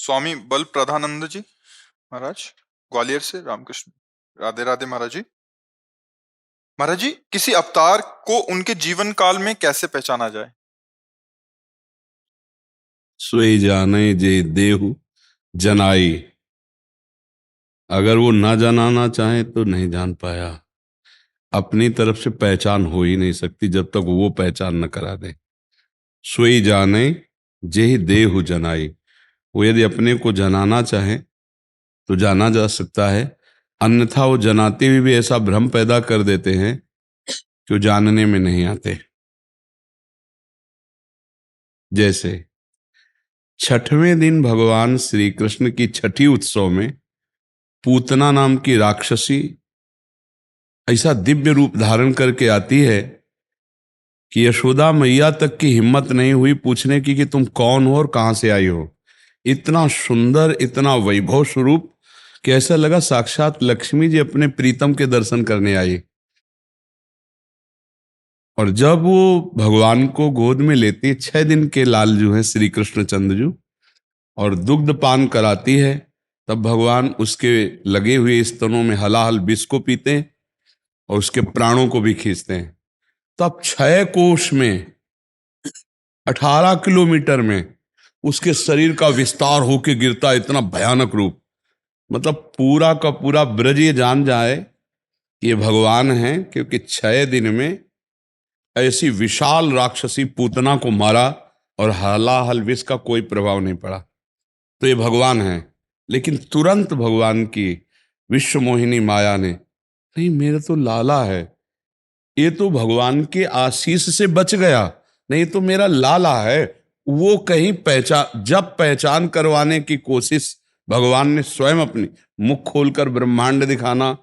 स्वामी बल प्रधानंद जी महाराज, ग्वालियर से। रामकृष्ण, राधे राधे महाराज जी। महाराज जी, किसी अवतार को उनके जीवन काल में कैसे पहचाना जाए? सोई जाने जे देहु जनाई। अगर वो ना जनाना चाहे तो नहीं जान पाया। अपनी तरफ से पहचान हो ही नहीं सकती जब तक वो पहचान न करा दे। सोई जाने जे देहु जनाई। वो यदि अपने को जनाना चाहे तो जाना जा सकता है, अन्यथा वो जनाते हुए भी ऐसा भ्रम पैदा कर देते हैं कि वो जानने में नहीं आते। जैसे छठवें दिन भगवान श्री कृष्ण की छठी उत्सव में पूतना नाम की राक्षसी ऐसा दिव्य रूप धारण करके आती है कि यशोदा मैया तक की हिम्मत नहीं हुई पूछने की कि तुम कौन हो और कहां से आई हो। इतना सुंदर, इतना वैभव स्वरूप कि ऐसा लगा साक्षात लक्ष्मी जी अपने प्रीतम के दर्शन करने आई। और जब वो भगवान को गोद में लेती, 6 दिन के लाल जो है श्री कृष्ण चंद्र और दुग्ध पान कराती है, तब भगवान उसके लगे हुए स्तनों में हलाहल विष को पीते हैं और उसके प्राणों को भी खींचते हैं। तब 6 कोश में 18 किलोमीटर में उसके शरीर का विस्तार होके गिरता, इतना भयानक रूप। मतलब पूरा का पूरा ब्रज ये जान जाए कि ये भगवान हैं, क्योंकि 6 दिन में ऐसी विशाल राक्षसी पूतना को मारा और हलाहल विष का कोई प्रभाव नहीं पड़ा। तो ये भगवान हैं। लेकिन तुरंत भगवान की विश्व मोहिनी माया ने, नहीं मेरा तो लाला है, ये तो भगवान के आशीष से बच गया, नहीं तो मेरा लाला है। वो कहीं जब पहचान करवाने की कोशिश भगवान ने स्वयं अपनी मुख खोलकर ब्रह्मांड दिखाना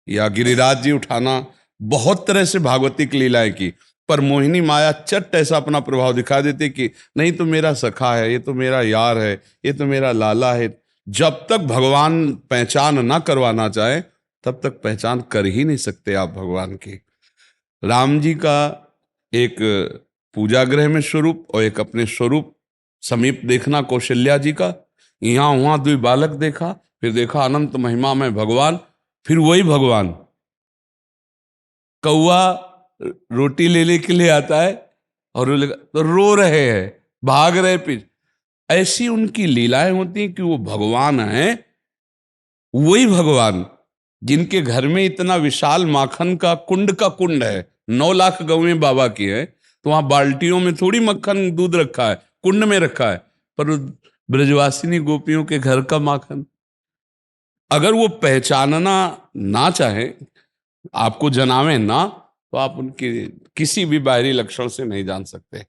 या गिरिराज जी उठाना, बहुत तरह से भागवतिक लीलाएं की, पर मोहिनी माया चट ऐसा अपना प्रभाव दिखा देती कि नहीं तो मेरा सखा है, ये तो मेरा यार है, ये तो मेरा लाला है। जब तक भगवान पहचान ना करवाना चाहे तब तक पहचान कर ही नहीं सकते आप भगवान की। राम जी का एक पूजा गृह में स्वरूप और एक अपने स्वरूप समीप देखना कौशल्या जी का, यहाँ वहां 2 बालक देखा, फिर देखा अनंत महिमा में भगवान, फिर वही भगवान कौआ रोटी लेने के लिए आता है और तो रो रहे हैं, भाग रहे पीछे। ऐसी उनकी लीलाएं होती हैं कि वो भगवान हैं, वही भगवान जिनके घर में इतना विशाल माखन का कुंड है, 9 लाख गौएं बाबा की है, तो वहां बाल्टियों में थोड़ी मक्खन दूध रखा है, कुंड में रखा है, पर ब्रजवासिनी गोपियों के घर का माखन। अगर वो पहचानना ना चाहे, आपको जनावे ना, तो आप उनके किसी भी बाहरी लक्षण से नहीं जान सकते।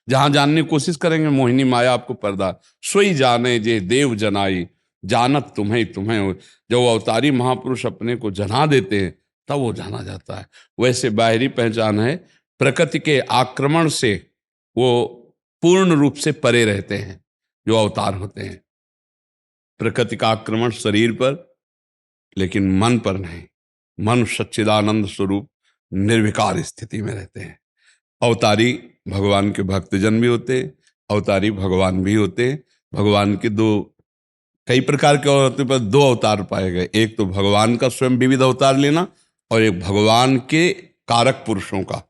जहां जानने की कोशिश करेंगे मोहिनी माया आपको पर्दा। सोई जाने जे देव जनाई, जानत तुम्हें तुम्हें। जब वो अवतारी महापुरुष अपने को जना देते हैं तब वो जाना जाता है। वैसे बाहरी पहचान है, प्रकृति के आक्रमण से वो पूर्ण रूप से परे रहते हैं जो अवतार होते हैं। प्रकृति का आक्रमण शरीर पर, लेकिन मन पर नहीं। मन सच्चिदानंद स्वरूप निर्विकार स्थिति में रहते हैं। अवतारी भगवान के भक्तजन भी होते हैं, अवतारी भगवान भी होते हैं। भगवान के कई प्रकार के और होते, पर 2 अवतार पाए गए। एक तो भगवान का स्वयं विविध अवतार लेना, और एक भगवान के कारक पुरुषों का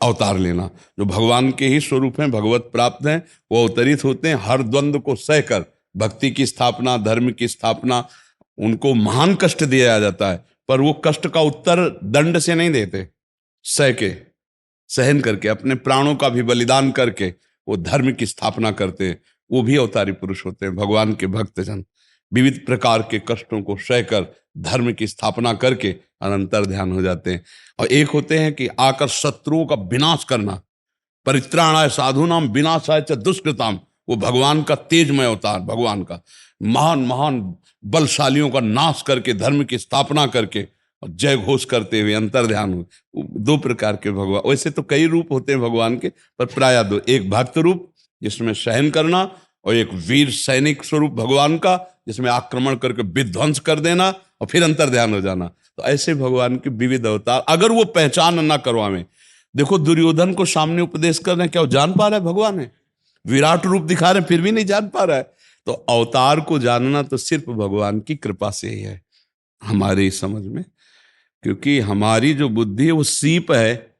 अवतार लेना, जो भगवान के ही स्वरूप हैं, भगवत प्राप्त हैं। वो अवतरित होते हैं हर द्वंद्व को सहकर, भक्ति की स्थापना, धर्म की स्थापना। उनको महान कष्ट दिया जाता है, पर वो कष्ट का उत्तर दंड से नहीं देते, सहन करके, अपने प्राणों का भी बलिदान करके वो धर्म की स्थापना करते हैं। वो भी अवतारी पुरुष होते हैं। भगवान के भक्तजन विविध प्रकार के कष्टों को सहकर धर्म की स्थापना करके अनंतर ध्यान हो जाते हैं। और एक होते हैं कि आकर शत्रुओं का विनाश करना, परित्राणाय साधूनाम विनाशाय च दुष्कृताम। वो भगवान का तेजमय अवतार, भगवान का महान महान बलशालियों का नाश करके धर्म की स्थापना करके और जय घोष करते हुए अंतर ध्यान हो। 2 प्रकार के भगवान, वैसे तो कई रूप होते हैं भगवान के, पर प्राय 2। एक भक्त रूप जिसमें सहन करना, और एक वीर सैनिक स्वरूप भगवान का जिसमें आक्रमण करके विध्वंस कर देना और फिर अंतर ध्यान हो जाना। तो ऐसे भगवान के विविध अवतार अगर वो पहचान ना करवावें। देखो दुर्योधन को सामने उपदेश कर रहे हैं, क्या वो जान पा रहा है भगवान है? विराट रूप दिखा रहे हैं फिर भी नहीं जान पा रहा है। तो अवतार को जानना तो सिर्फ भगवान की कृपा से ही है हमारी समझ में, क्योंकि हमारी जो बुद्धि है वो सीप है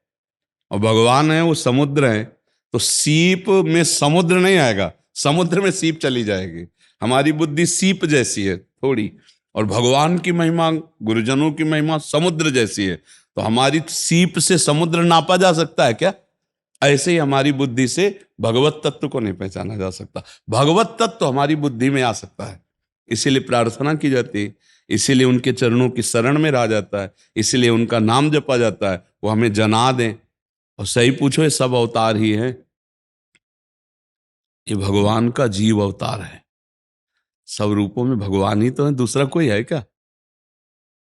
और भगवान है वो समुद्र है। तो सीप में समुद्र नहीं आएगा, समुद्र में सीप चली जाएगी। हमारी बुद्धि सीप जैसी है थोड़ी, और भगवान की महिमा, गुरुजनों की महिमा समुद्र जैसी है। तो हमारी सीप से समुद्र नापा जा सकता है क्या? ऐसे ही हमारी बुद्धि से भगवत तत्व को नहीं पहचाना जा सकता। भगवत तत्व हमारी बुद्धि में आ सकता है, इसीलिए प्रार्थना की जाती है, इसीलिए उनके चरणों की शरण में रहा जाता है, इसीलिए उनका नाम जपा जाता है, वो हमें जना दें। और सही पूछो, ये सब अवतार ही है, ये भगवान का जीव अवतार है। सब रूपों में भगवान ही तो है, दूसरा कोई है क्या?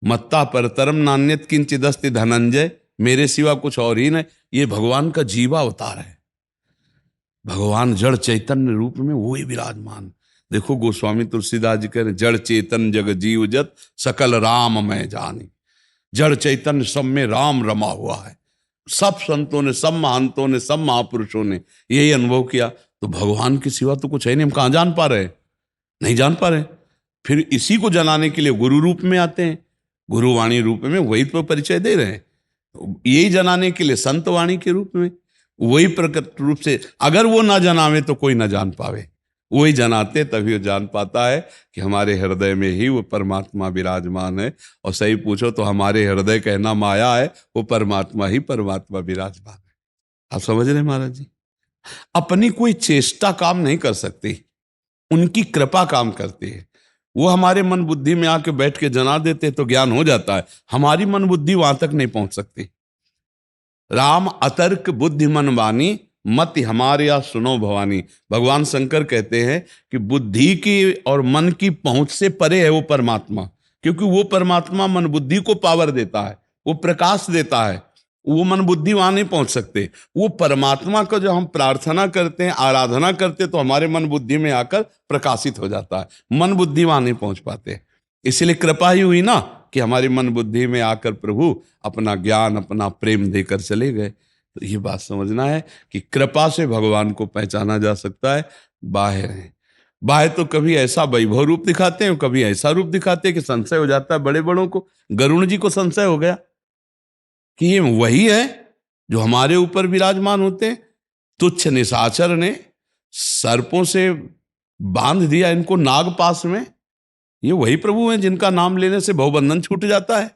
मत्ता परतरम नान्यत किंचिदस्ति धनंजय, मेरे सिवा कुछ और ही नहीं। ये भगवान का जीवा अवतार है। भगवान जड़ चैतन्य रूप में वो ही विराजमान। देखो गोस्वामी तुलसीदास जी कह रहे, जड़ चेतन जग जीव जत सकल राम मैं जानी। जड़ चैतन्य सब में राम रमा हुआ है। सब संतों ने, सब महंतों ने, सब महापुरुषों ने यही अनुभव किया। तो भगवान के सिवा तो कुछ है नहीं, हम कहाँ जान पा रहे? नहीं जान पा रहे। फिर इसी को जनाने के लिए गुरु रूप में आते हैं, गुरुवाणी रूप में वही तो परिचय दे रहे हैं। यही जनाने के लिए संत वाणी के रूप में, वही प्रकट रूप से। अगर वो ना जनावे तो कोई ना जान पावे, वही जनाते तभी वो जान पाता है कि हमारे हृदय में ही वो परमात्मा विराजमान है। और सही पूछो तो हमारे हृदय कहना माया है, वो परमात्मा ही परमात्मा विराजमान है। आप समझ रहे महाराज जी? अपनी कोई चेष्टा काम नहीं कर सकती, उनकी कृपा काम करती है। वो हमारे मन बुद्धि में आके बैठ के जना देते तो ज्ञान हो जाता है, हमारी मन बुद्धि वहां तक नहीं पहुंच सकती। राम अतर्क बुद्धि मन वानी, मत हमारे या सुनो भवानी। भगवान शंकर कहते हैं कि बुद्धि की और मन की पहुंच से परे है वो परमात्मा, क्योंकि वो परमात्मा मन बुद्धि को पावर देता है, वो प्रकाश देता है। वो मन बुद्धि वहां नहीं पहुंच सकते। वो परमात्मा को जो हम प्रार्थना करते हैं, आराधना करते हैं, तो हमारे मन बुद्धि में आकर प्रकाशित हो जाता है। मन बुद्धि वहां नहीं पहुंच पाते। इसलिए कृपा ही हुई ना कि हमारी मन बुद्धि में आकर प्रभु अपना ज्ञान, अपना प्रेम देकर चले गए। तो ये बात समझना है कि कृपा से भगवान को पहचाना जा सकता है। बाह्य है, बाह्य तो कभी ऐसा वैभव रूप दिखाते हैं, कभी ऐसा रूप दिखाते हैं कि संशय हो जाता है बड़े बड़ों को। गरुण जी को संशय हो गया कि ये वही है जो हमारे ऊपर विराजमान होते हैं। तुच्छ निशाचर ने सर्पों से बांध दिया इनको नाग पास में, ये वही प्रभु हैं जिनका नाम लेने से भवबंधन छूट जाता है।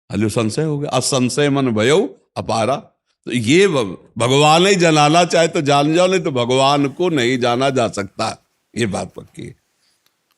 हलो संशय हो गया, असंशय मन भयौ अपारा। तो ये भगवान ही जनाना चाहे तो जान जाओ, नहीं तो भगवान को नहीं जाना जा सकता। ये बात पक्की है।